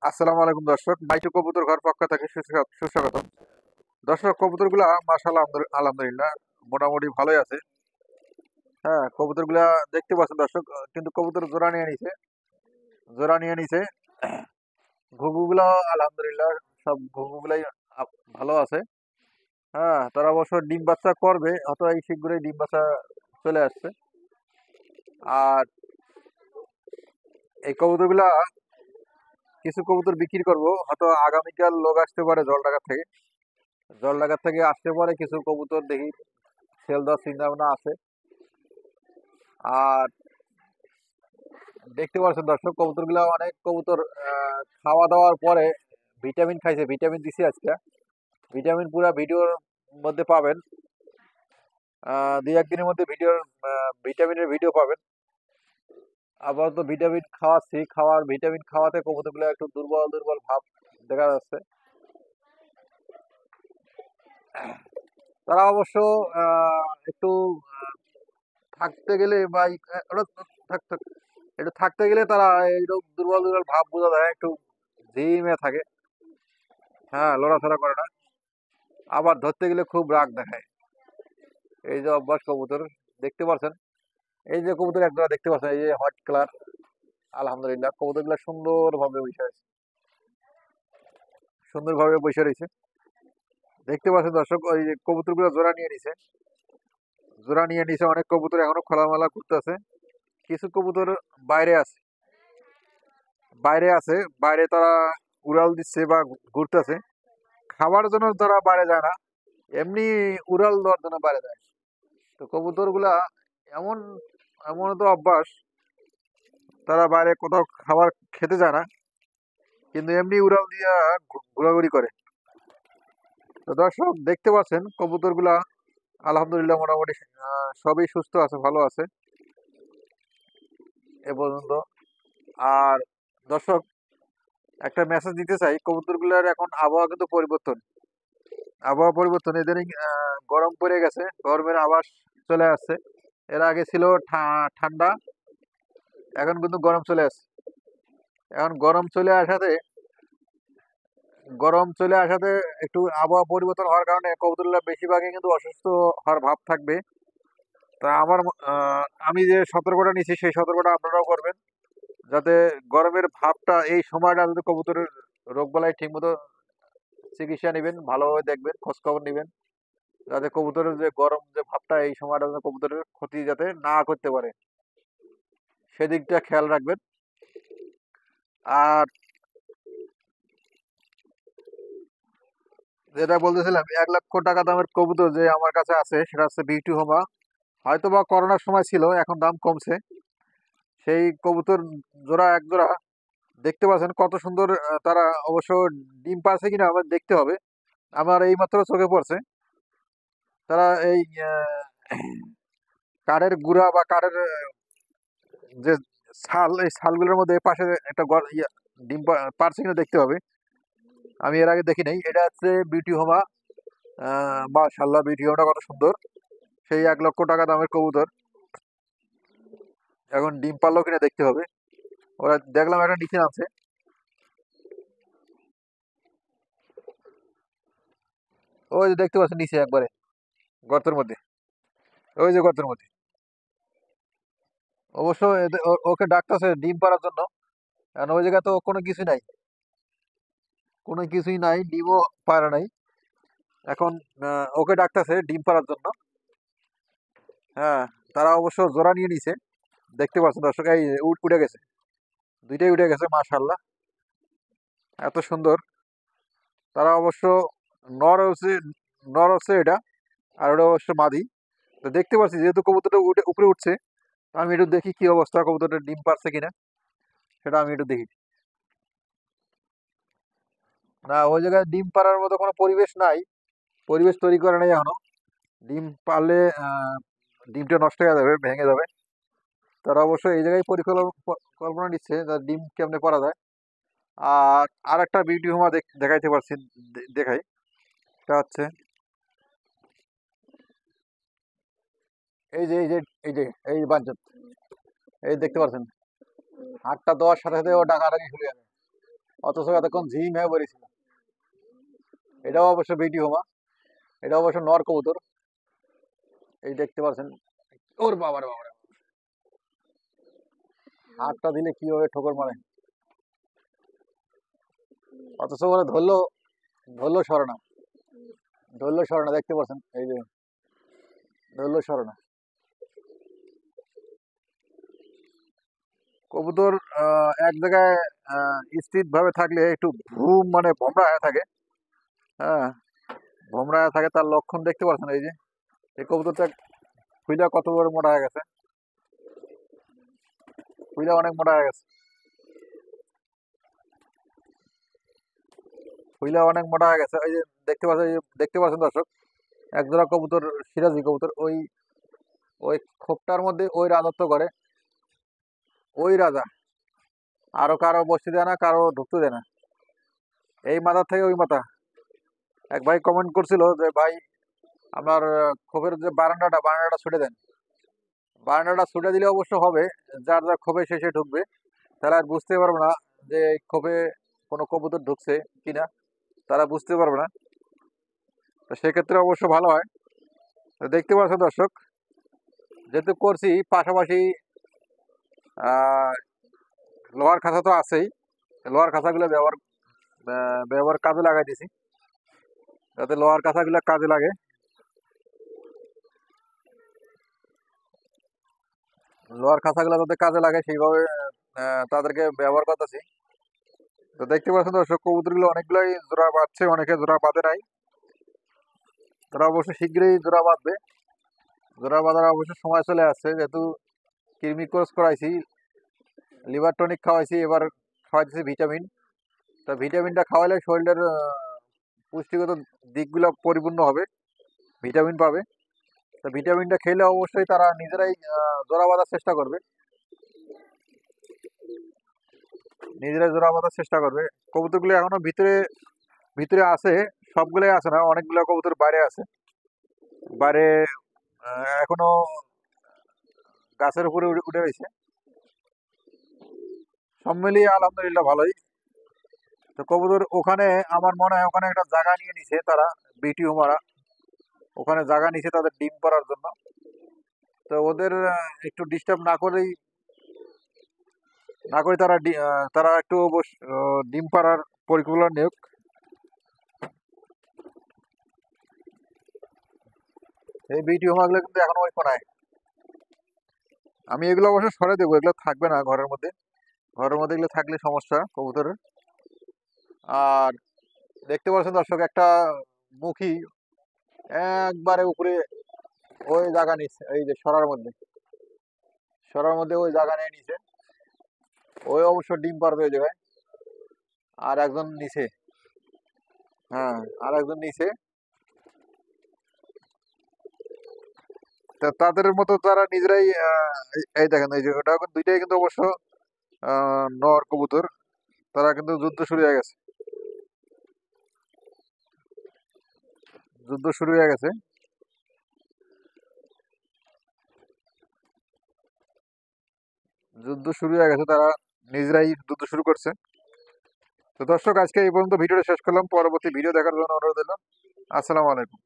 আসসালামু আলাইকুম দর্শক, মাইটু কবুতর ঘর পক্ষ থেকে সুস্বাগতম। দর্শক, কবুতরগুলা মাশাআল্লাহ আলহামদুলিল্লাহ মোটামুটি ভালোই আছে। হ্যাঁ, কবুতরগুলা দেখতে পাচ্ছেন দর্শক, কিন্তু কবুতর জোড়া নিয়ে নিছে। ঘুঘুগুলা আলহামদুলিল্লাহ সব ঘুঘুগুলাই ভালো আছে। হ্যাঁ, তারা অবশ্য ডিম বাচ্চা করবে, হয়তো এই শীঘ্রই ডিম বাচ্চা চলে আসছে। আর এই কবুতরগুলা কিছু কবুতর বিক্রি করব, হয়তো আগামীকাল লোক আসতে পারে জলঢাকা থেকে আসতে পারে কিছু কবুতর, দেখি সেল দেওয়ার চিন্তা ভাবনা আছে। আর দেখতে পাচ্ছেন দর্শক, কবুতর গুলা অনেক কবুতর খাওয়া দাওয়ার পরে ভিটামিন খাইছে, ভিটামিন দিছি আজকে। ভিটামিন পুরা ভিডিওর মধ্যে পাবেন, দুই একদিনের মধ্যে ভিটামিনের ভিডিও পাবেন। আবার তো ভিটামিন খাওয়াচ্ছি, ভিটামিন খাওয়াতে কবুতর গুলা একটু দুর্বল দুর্বল ভাব দেখা যাচ্ছে। তারা অবশ্য একটু থাকতে গেলে বা একটু থাকতে গেলে তারা এইরকম দুর্বল দুর্বল ভাব বোঝা যায়, একটু ঝিমে থাকে। হ্যাঁ, লড়াচড়া করে না। আবার ধরতে গেলে খুব রাগ দেখায়। এই যে অভ্যাস কবুতর দেখতে পাচ্ছেন, এই যে কবুতর একটা দেখতে পাচ্ছেন, এই যে হোয়াইট কালার, আলহামদুলিল্লাহ কবুতর গুলা সুন্দরভাবে বসে রয়েছে। দেখতে পাচ্ছেন দর্শক, ওই যে কবুতর গুলো জোড়া নিয়ে নিছে অনেক কবুতর এখনো খোলামেলা ঘুরতেছে। কিছু কবুতর বাইরে আছে বাইরে আছে বাইরে তারা উড়াল দিচ্ছে বা ঘুরতেছে। খাবার জন্য তারা বাইরে যায় না, এমনি উড়াল দেওয়ার জন্য বাইরে যায়। তো কবুতর গুলা এমন এমন তো অভ্যাস, তারা বাইরে কোথাও খাবার খেতে যায় না, কিন্তু এমনি উড়াল দিয়া ঘোরাঘুরি করে। তো দর্শক দেখতে পাচ্ছেন কবুতর গুলা আলহামদুলিল্লাহ মোটামুটি সবই সুস্থ আছে, ভালো আছে এ পর্যন্ত। আর দর্শক, একটা মেসেজ দিতে চাই, কবুতর গুলার এখন আবহাওয়া কিন্তু আবহাওয়া পরিবর্তন ইদানিং গরম পড়ে গেছে, গরমের আভাস চলে আসছে। এর আগে ছিল ঠান্ডা, এখন কিন্তু গরম চলে আসছে। এখন গরম চলে আসাতে একটু আবহাওয়া পরিবর্তন হওয়ার কারণে কবুতরগুলো বেশিরভাগই কিন্তু অসুস্থ হওয়ার ভাব থাকবে। তা আমি যে সতর্কতা নিচ্ছি, সেই সতর্কতা আপনারাও করবেন, যাতে গরমের ভাবটা এই সময়টা যদি কবুতরের রোগবালাই ঠিক মতো চিকিৎসা নেবেন, ভালোভাবে দেখবেন, খোঁজ খবর নেবেন, যাতে কবুতরের যে গরম যে ভাবটা এই সময়টা যাতে কবুতরের ক্ষতি যাতে না করতে পারে, সেদিকটা খেয়াল রাখবেন। আর যেটা বলতেছিলাম, 1 লক্ষ টাকা দামের কবুতর যে আমার কাছে আছে, সেটা হচ্ছে বিউটি হোমা। হয়তো বা করোনার সময় ছিল, এখন দাম কমছে। সেই কবুতর এক জোড়া দেখতে পাচ্ছেন কত সুন্দর। তারা অবশ্য ডিম পারছে কিনা আবার দেখতে হবে, আমার এই মাত্র চোখে পড়ছে। তারা এই কাঠের গুঁড়া বা কাঠের যে এই ছালগুলোর মধ্যে পাশে একটা ডিম পারছে কিনা দেখতে হবে। আমি এর আগে দেখি নাই। এটা হচ্ছে বিউটি হোমা। মাশাআল্লাহ, বিউটি হোমাটা কত সুন্দর! সেই 1 লক্ষ টাকা দামের কবুতর এখন ডিম পারলো কিনা দেখতে হবে। ওরা দেখলাম একটা নিচে আছে, ওই যে দেখতে পাচ্ছেন নিচে একবারে গর্তের মধ্যে, ওই যে গর্তের মধ্যে। অবশ্য ওকে ডাকতেছে ডিম পাড়ার জন্য, কারণ ওই জায়গায় তো কোনো কিছুই নাই, ডিমও পাড়া নাই। এখন ওকে ডাকতেছে ডিম পাড়ার জন্য। হ্যাঁ, তারা অবশ্য জোড়া নিয়ে নিছে, দেখতে পাচ্ছেন দর্শক, এই যে উঠে গেছে, দুইটাই উঠে গেছে মাশাআল্লাহ, এত সুন্দর। তারা অবশ্য নর হচ্ছে এটা, আর ওটা অবশ্য মাদি। তো দেখতে পাচ্ছি যেহেতু কবুতরটা উপরে উঠছে, তো আমি একটু দেখি কি অবস্থা, কবুতরটা ডিম পারছে কিনা সেটা আমি একটু দেখি। না, ওই জায়গায় ডিম পাড়ার মতো কোনো পরিবেশ নাই, পরিবেশ তৈরি করে নাই এখনো। ডিম পারলে ডিমটা নষ্ট হয়ে যাবে, ভেঙে যাবে। তারা অবশ্য এই জায়গায় কল্পনা নিচ্ছে যে ডিম কেমনে পারা যায়। আর আর একটা বিউটি হোমা দেখাইতে পারছি, দেখাই। এটা হচ্ছে এই যে বাঞ্চত, এই দেখতে পাচ্ছেন, হাতটা দেওয়ার সাথে সাথে ও ডাকাডাকি শুরু হয়ে যাবে। অথচ এতক্ষণ ঝিম হয়ে পড়েছিল। এটাও অবশ্য বিটি হোমা, এটা অবশ্য নর কবুতর। এই দেখতে পাচ্ছেন, ওর বাবার বাবার হাতটা দিলে কিভাবে ঠোকর মারে, অথচ ওরা ধরলো, ধরলো সরে না, ধরলো সরে না। দেখতে পাচ্ছেন এই যে ধরলো সরে না। কবুতর এক জায়গায় স্থির ভাবে থাকলে একটু ঘুম মানে ভমরা হয়ে থাকে। হ্যাঁ, ভমরা হয়ে থাকে, তার লক্ষণ দেখতে পাচ্ছেন। এই যে এই কবুতরটা খুইলা কত বড় মোটা হয়ে গেছে, খুইলা অনেক মোটা হয়ে গেছে, খুইলা অনেক মোটা হয়ে গেছে। এই যে দেখতে পাচ্ছেন, এই যে দেখতে পাচ্ছেন দর্শক, এক জোড়া কবুতর, সিরাজি কবুতর, ওই ওই খোপটার মধ্যে ওই রাজত্ব করে, ওই রাজা। আরো কারো বসতে দেয় না, কারো ঢুকতে দেয় না। এই মাথা থেকে ওই মাথা। এক ভাই কমেন্ট করছিল যে ভাই আপনার খোপের যে বারান্দাটা ছুটে দেন। বারান্দাটা ছুটে দিলে অবশ্য হবে, যার যার খোপে শেষে ঢুকবে, তারা আর বুঝতে পারবে না যে এই খোপে কোনো কবুতর ঢুকছে কিনা, তারা বুঝতে পারবে না। তো সেক্ষেত্রে অবশ্য ভালো হয়। তো দেখতে পাচ্ছ দর্শক, যেহেতু করছি পাশাপাশি আহ লোহার খাঁচা তো আছেই, লোহার খাঁচাগুলো ব্যবহার কাজে লাগাই দিছি, যাতে লোহার কাঁচাগুলো কাজে লাগে। লোহার খাঁচাগুলো যাতে কাজে লাগে সেইভাবে তাদেরকে ব্যবহার করতেছি। তো দেখতে পাচ্ছেন দর্শক, কবুতরগুলো অনেকগুলাই জোড়া বাঁধছে, অনেকে জোড়া বাঁধে নাই। তারা অবশ্য শীঘ্রই জোড়া বাঁধবে। জোড়া বাঁধার অবশ্য সময় চলে আসছে, যেহেতু কৃমি কোর্স করাইছি, লিভার টনিক খাওয়াইছি, এবার খাওয়াইতেছি ভিটামিন। তা ভিটামিনটা খাওয়াইলে শরীরের পুষ্টিগত দিকগুলো পরিপূর্ণ হবে, ভিটামিন পাবে। তো ভিটামিনটা খেলে অবশ্যই তারা নিজেরাই জোড়া বাঁধার চেষ্টা করবে, নিজেরাই জোড়া বাঁধার চেষ্টা করবে। কবুতরগুলো এখনো ভিতরে ভিতরে আছে, সবগুলোই আছে না, অনেকগুলো কবুতর বাইরে আছে, বাইরে এখনো গাছের উপরে উঠে রয়েছে। সব মিলিয়ে আলহামদুলিল্লাহ ভালোই। তো কবুতর ওখানে, আমার মনে হয় ওখানে একটা জায়গা নিয়ে নিছে তারা, বিটি হুমারা ওখানে জায়গা নিছে তাদের ডিম পাড়ার জন্য। তো ওদের একটু ডিস্টার্ব না করে তারা তারা একটু ডিম পাড়ার পরিকল্পনা নিয়োগ। এই বিটি হুমাগুলো কিন্তু এখনো ওই কোনায়। আমি এগুলো অবশ্য সরে দেবো, এগুলো থাকবে না ঘরের মধ্যে, ঘরের মধ্যে এগুলো থাকলে সমস্যা কবুতরের। আর দেখতে পাচ্ছেন দর্শক, একটা মুখী একবারে উপরে ওই জায়গা নিচ্ছে, এই যে সরার মধ্যে ওই জায়গা নিয়ে নিছে, ওই অবশ্য ডিম পারবে ওই জায়গায়। আর একজন নিচে, হ্যাঁ আর একজন নিচে। তাদের মতো তারা নিজেরাই এই দেখেন, এই যে ওটা দুইটাই কিন্তু অবশ্য নর কবুতর, তারা কিন্তু যুদ্ধ শুরু হয়ে গেছে, যুদ্ধ শুরু হয়ে গেছে, যুদ্ধ শুরু হয়ে গেছে, তারা নিজেরাই যুদ্ধ শুরু করছে। তো দর্শক, আজকে এই পর্যন্ত ভিডিওটা শেষ করলাম, পরবর্তী ভিডিও দেখার জন্য অনুরোধ দিলাম। আসসালামু আলাইকুম।